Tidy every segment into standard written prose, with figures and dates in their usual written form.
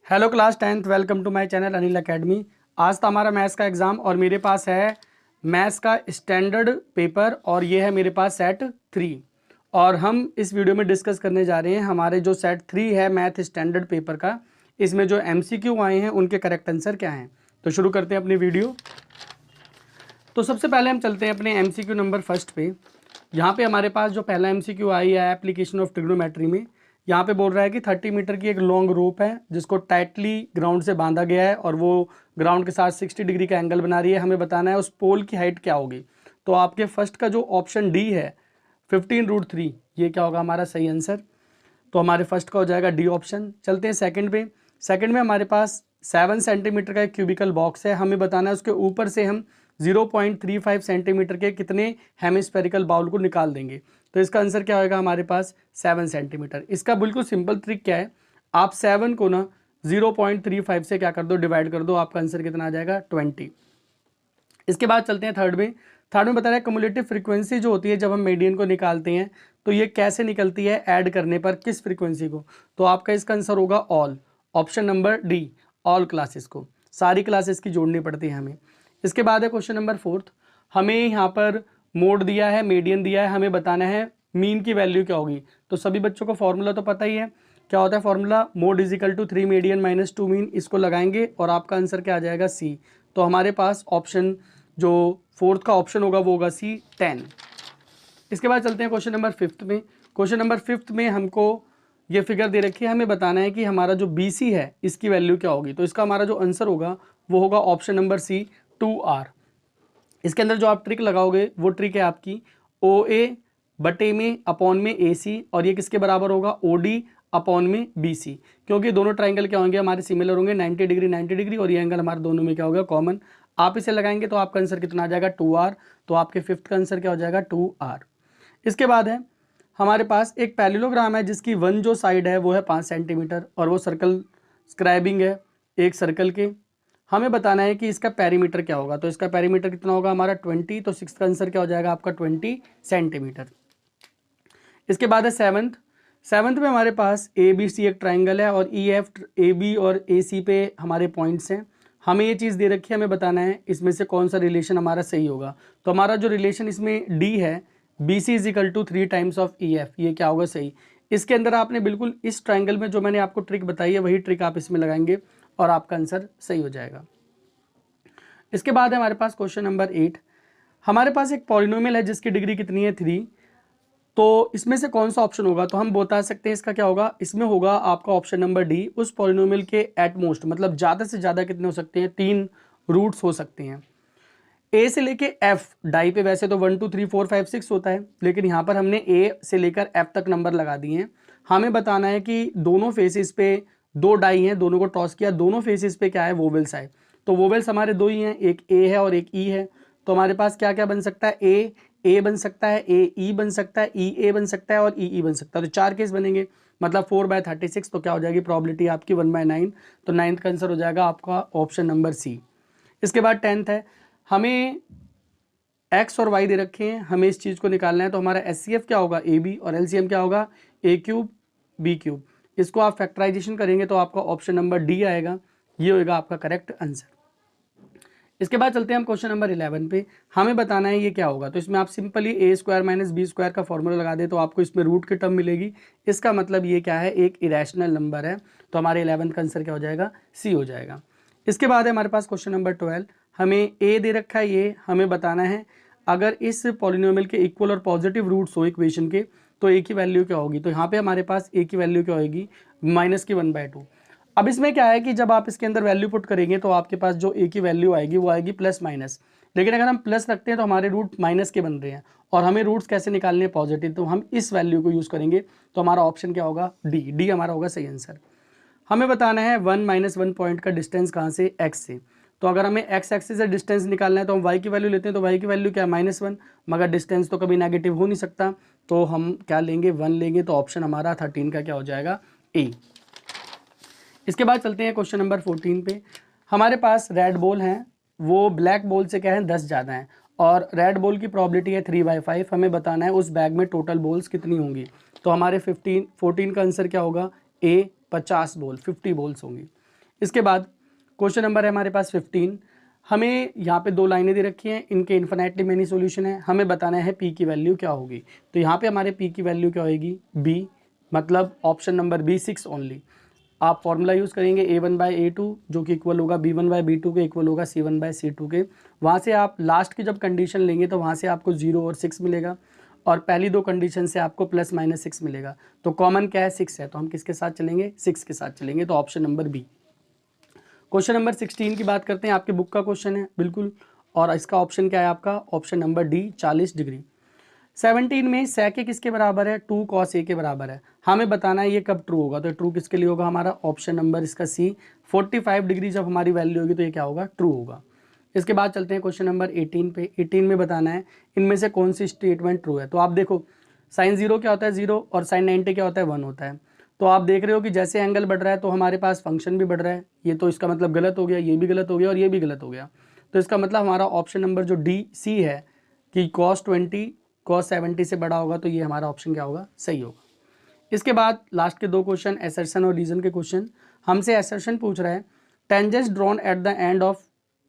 Hello class 10th, welcome to my channel Anil academy. आज था हमारा मैथ्स का एग्ज़ाम और मेरे पास है मैथ्स का स्टैंडर्ड पेपर और ये है मेरे पास सेट 3। और हम इस वीडियो में डिस्कस करने जा रहे हैं हमारे जो सेट 3 है मैथ स्टैंडर्ड पेपर का, इसमें जो MCQ आए हैं उनके करेक्ट आंसर क्या हैं। तो शुरू करते हैं अपनी वीडियो। तो सबसे पहले हम चलते हैं अपने MCQ नंबर फर्स्ट पे। यहाँ पे हमारे पास जो पहला MCQ आई है एप्लीकेशन ऑफ ट्रिग्नोमेट्री में, यहाँ पे बोल रहा है कि 30 मीटर की एक लॉन्ग रोप है जिसको टाइटली ग्राउंड से बांधा गया है और वो ग्राउंड के साथ 60 डिग्री का एंगल बना रही है। हमें बताना है उस पोल की हाइट क्या होगी। तो आपके फर्स्ट का जो ऑप्शन डी है 15√3, ये क्या होगा हमारा सही आंसर। तो हमारे फर्स्ट का हो जाएगा डी ऑप्शन। चलते हैं सेकंड पे। सेकंड में हमारे पास 7 सेंटीमीटर का एक क्यूबिकल बॉक्स है। हमें बताना है उसके ऊपर से हम 0.35 सेंटीमीटर के कितने हेमिस्फेरिकल बाउल को निकाल देंगे। तो इसका आंसर क्या होगा हमारे पास 7 सेंटीमीटर। इसका बिल्कुल सिंपल ट्रिक क्या है, आप 7 को ना 0.35 से क्या कर दो, डिवाइड कर दो, आपका आंसर कितना आ जाएगा 20। इसके बाद चलते हैं थर्ड में। थर्ड में बता रहा है कम्युलेटिव फ्रीक्वेंसी जो होती है जब हम मीडियन को निकालते हैं तो ये कैसे निकलती है, ऐड करने पर किस फ्रीक्वेंसी को। तो आपका इसका आंसर होगा all, option number D, all classes को, सारी क्लासेस की जोड़नी पड़ती है हमें। इसके बाद है क्वेश्चन नंबर फोर्थ। हमें यहाँ पर मोड दिया है, मीडियन दिया है, हमें बताना है मीन की वैल्यू क्या होगी। तो सभी बच्चों को फॉर्मूला तो पता ही है, क्या होता है formula, mode is equal to 3 median minus 2 mean. इसको लगाएंगे और आपका आंसर क्या आ जाएगा सी। तो हमारे पास ऑप्शन जो फोर्थ का ऑप्शन होगा वो होगा सी 10। इसके बाद चलते हैं क्वेश्चन नंबर फिफ्थ में। क्वेश्चन नंबर फिफ्थ में हमको ये फिगर दे रखी है, हमें बताना है कि हमारा जो BC है इसकी वैल्यू क्या होगी। तो इसका हमारा जो आंसर होगा वो होगा ऑप्शन नंबर सी 2R। इसके अंदर जो आप ट्रिक लगाओगे वो ट्रिक है आपकी OA बटे में अपॉन में AC, और ये किसके बराबर होगा OD अपॉन में BC, क्योंकि दोनों ट्राइंगल क्या होंगे हमारे सिमिलर होंगे, 90 डिग्री 90 डिग्री, और ये एंगल हमारे दोनों में क्या होगा कॉमन। आप इसे लगाएंगे तो आपका आंसर कितना आ जाएगा 2R। तो आपके फिफ्थ का आंसर क्या हो जाएगा 2R। इसके बाद है हमारे पास एक पैरेललोग्राम है जिसकी वन जो साइड है वो है 5 सेंटीमीटर और वो सर्कल स्क्राइबिंग है एक सर्कल के। हमें बताना है कि इसका पेरीमीटर क्या होगा। तो इसका पेरीमीटर कितना होगा हमारा 20। तो सिक्स का आंसर क्या हो जाएगा आपका 20 सेंटीमीटर। इसके बाद है सेवंथ। सेवंथ में हमारे पास ABC एक ट्राइंगल है और EF AB और AC पे हमारे पॉइंट्स हैं। हमें ये चीज़ दे रखी है, हमें बताना है इसमें से कौन सा रिलेशन हमारा सही होगा। तो हमारा जो रिलेशन इसमें D है, BC is equal to 3 times of EF, ये क्या होगा सही। इसके अंदर आपने बिल्कुल इस ट्राइंगल में जो मैंने आपको ट्रिक बताई है वही ट्रिक आप इसमें लगाएंगे और आपका आंसर सही हो जाएगा। इसके बाद है हमारे पास क्वेश्चन नंबर 8। हमारे पास एक पॉलिनोमियल है जिसकी डिग्री कितनी है 3। तो इसमें से कौन सा ऑप्शन होगा, तो हम बता सकते हैं इसका क्या होगा। इसमें होगा आपका ऑप्शन नंबर डी, उस पॉलिनोमियल के एटमोस्ट, मतलब ज़्यादा से ज़्यादा कितने हो सकते हैं, 3 रूट्स हो सकते हैं। ए से लेके एफ डाई पे वैसे तो 1 2 3 4 5 6 होता है, लेकिन यहाँ पर हमने ए से लेकर एफ तक नंबर लगा दिए हैं। हमें बताना है कि दोनों फेसेस पे 2 डाई हैं, दोनों को टॉस किया, दोनों फेसेस पे क्या है वोवेल्स आए। तो वोवेल्स हमारे 2 ही हैं, एक ए है और एक ई है। तो हमारे पास क्या क्या बन सकता है, ए बन सकता है, ए ई बन सकता है, ई ए बन सकता है और ई ई बन सकता है। तो 4 केस बनेंगे, मतलब 4/36। तो क्या हो जाएगी प्रोबेबिलिटी आपकी 1/9। तो 9th का आंसर हो जाएगा आपका ऑप्शन नंबर सी। इसके बाद 10th है, हमें एक्स और वाई दे रखे हैं, हमें इस चीज़ को निकालना है। तो हमारा HCF क्या होगा AB और LCM क्या होगा A³ B³। इसको आप फैक्टराइजेशन करेंगे तो आपका ऑप्शन नंबर डी आएगा, ये होगा आपका करेक्ट आंसर। इसके बाद चलते हैं हम क्वेश्चन नंबर 11 पे। हमें बताना है ये क्या होगा। तो इसमें आप सिंपली A² - B² का फॉर्मूला लगा दे तो आपको इसमें रूट की टर्म मिलेगी। इसका मतलब ये क्या है, एक इरेशनल नंबर है। तो हमारे 11th का आंसर क्या हो जाएगा, सी हो जाएगा। इसके बाद है हमारे पास क्वेश्चन नंबर 12। हमें ए दे रखा है, ये हमें बताना है अगर इस पॉलिनोमियल के इक्वल और पॉजिटिव रूट्स हो इक्वेशन के तो ए की वैल्यू क्या होगी। तो यहाँ पे हमारे पास ए की वैल्यू क्या होगी, -1/2। अब इसमें क्या है कि जब आप इसके अंदर वैल्यू पुट करेंगे तो आपके पास जो ए की वैल्यू आएगी वो आएगी प्लस माइनस, लेकिन अगर हम प्लस रखते हैं तो हमारे रूट माइनस के बन रहे हैं और हमें रूट्स कैसे निकालने हैं पॉजिटिव, तो हम इस वैल्यू को यूज़ करेंगे। तो हमारा ऑप्शन क्या होगा, डी हमारा होगा सही आंसर। हमें बताना है 1 - 1 पॉइंट का डिस्टेंस कहाँ से, एक्स से। तो अगर हमें एक्स एक्सिस से डिस्टेंस निकालना है तो हम वाई की वैल्यू लेते हैं। तो वाई की वैल्यू क्या है, -1, मगर डिस्टेंस तो कभी नेगेटिव हो नहीं सकता, तो हम क्या लेंगे 1 लेंगे। तो ऑप्शन हमारा 13 का क्या हो जाएगा, ए। इसके बाद चलते हैं क्वेश्चन नंबर 14 पे। हमारे पास रेड बॉल हैं, वो ब्लैक बॉल से क्या है 10 ज़्यादा हैं और रेड बॉल की प्रोबेबिलिटी है 3/5। हमें बताना है उस बैग में टोटल बॉल्स कितनी होंगी। तो हमारे 14 का आंसर क्या होगा, ए 50 बॉल, 50 बॉल्स होंगी। इसके बाद क्वेश्चन नंबर है हमारे पास 15। हमें यहाँ पे 2 लाइनें दे रखी हैं, इनके इन्फिनेटली मेनी सॉल्यूशन है, हमें बताना है पी की वैल्यू क्या होगी। तो यहाँ पे हमारे पी की वैल्यू क्या होगी, बी, मतलब ऑप्शन नंबर बी 6 ओनली। आप फॉर्मूला यूज़ करेंगे a1/a2 जो कि इक्वल होगा b1/b2 के, इक्वल होगा c1/c2 के। वहाँ से आप लास्ट की जब कंडीशन लेंगे तो वहाँ से आपको 0 और 6 मिलेगा, और पहली 2 कंडीशन से आपको ±6 मिलेगा। तो कॉमन क्या है, 6 है, तो हम किसके साथ चलेंगे, 6 के साथ चलेंगे, तो option number B. Question number 16 की बात करते हैं, आपके बुक का क्वेश्चन है बिल्कुल, और इसका ऑप्शन क्या है आपका, ऑप्शन नंबर डी 40 डिग्री। 17 में sec किसके बराबर है, 2 cos a के बराबर है। हमें बताना है ये कब ट्रू होगा, तो ट्रू किसके लिए होगा हमारा, ऑप्शन नंबर इसका सी, 45 डिग्री जब हमारी वैल्यू होगी तो ये क्या होगा, ट्रू होगा। इसके बाद चलते हैं क्वेश्चन नंबर 18 पे। 18 में बताना है इनमें से कौन सी स्टेटमेंट ट्रू है। तो आप देखो sin 0 क्या होता है 0, और sin 90 क्या होता है 1 होता है। तो आप देख रहे हो कि जैसे एंगल बढ़ रहा है तो हमारे पास फंक्शन भी बढ़ रहा है, ये तो इसका मतलब गलत हो गया, ये भी गलत हो गया और ये भी गलत हो गया। तो इसका मतलब हमारा ऑप्शन नंबर जो डी सी है कि cos 20 cos 70 से बड़ा होगा, तो ये हमारा ऑप्शन क्या होगा, सही होगा। इसके बाद लास्ट के 2 क्वेश्चन एसर्शन और रीजन के क्वेश्चन। हमसे एसर्शन पूछ रहा है tangents drawn at the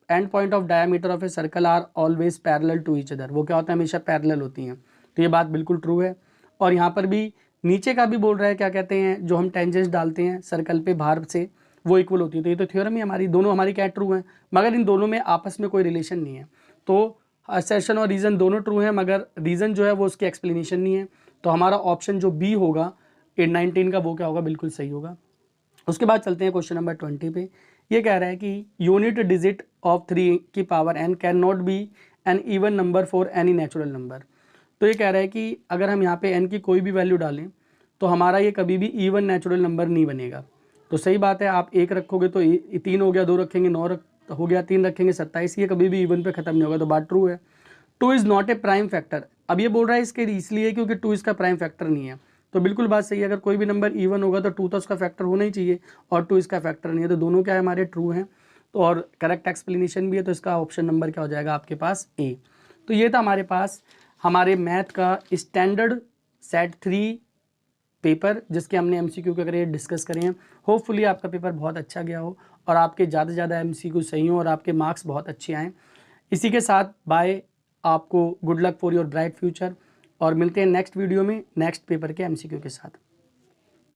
end point of diameter of a circle are always parallel to each other. वो क्या होता है, हमेशा पैरेलल होती हैं, तो ये बात बिल्कुल ट्रू है। और यहाँ पर भी नीचे का भी बोल रहा है, क्या कहते हैं, जो हम टेंजेंट्स डालते हैं सर्कल पे बाहर से वो इक्वल होती है। तो ये तो थ्योरम ही हमारी, दोनों हमारी क्या ट्रू हैं, मगर इन दोनों में आपस में कोई रिलेशन नहीं है। तो असर्शन और रीज़न दोनों ट्रू हैं, मगर रीज़न जो है वो उसकी एक्सप्लेनेशन नहीं है। तो हमारा ऑप्शन जो बी होगा 19 का, वो क्या होगा, बिल्कुल सही होगा। उसके बाद चलते हैं क्वेश्चन नंबर 20 पे। ये कह रहा है कि यूनिट डिजिट ऑफ 3 की power n can not be an even number for any natural number. तो ये कह रहा है कि अगर हम यहाँ पे n की कोई भी वैल्यू डालें तो हमारा ये कभी भी इवन नेचुरल नंबर नहीं बनेगा। तो सही बात है, आप 1 रखोगे तो 3 हो गया, 2 रखेंगे 9 हो गया, 3 रखेंगे 27, ये कभी भी इवन पे खत्म नहीं होगा, तो बात ट्रू है। 2 is not a prime factor. अब ये बोल रहा है इसके इसलिए क्योंकि 2 इसका प्राइम फैक्टर नहीं है, तो बिल्कुल बात सही है। अगर कोई भी नंबर इवन होगा तो 2 तो उसका फैक्टर होना ही चाहिए, और 2 इसका फैक्टर नहीं है, तो दोनों क्या है, हमारे ट्रू हैं। तो और करेक्ट एक्सप्लेनेशन भी है, तो इसका ऑप्शन नंबर क्या हो जाएगा आपके पास, ए। तो ये था हमारे पास हमारे मैथ का स्टैंडर्ड सेट 3 पेपर, जिसके हमने MCQ के अगर डिस्कस करें हैं। होपफुली आपका पेपर बहुत अच्छा गया हो और आपके ज़्यादा से ज़्यादा MCQ सही हो और आपके मार्क्स बहुत अच्छे आएँ। इसी के साथ बाय, आपको good luck for your bright future, और मिलते हैं नेक्स्ट वीडियो में नेक्स्ट पेपर के MCQ के साथ।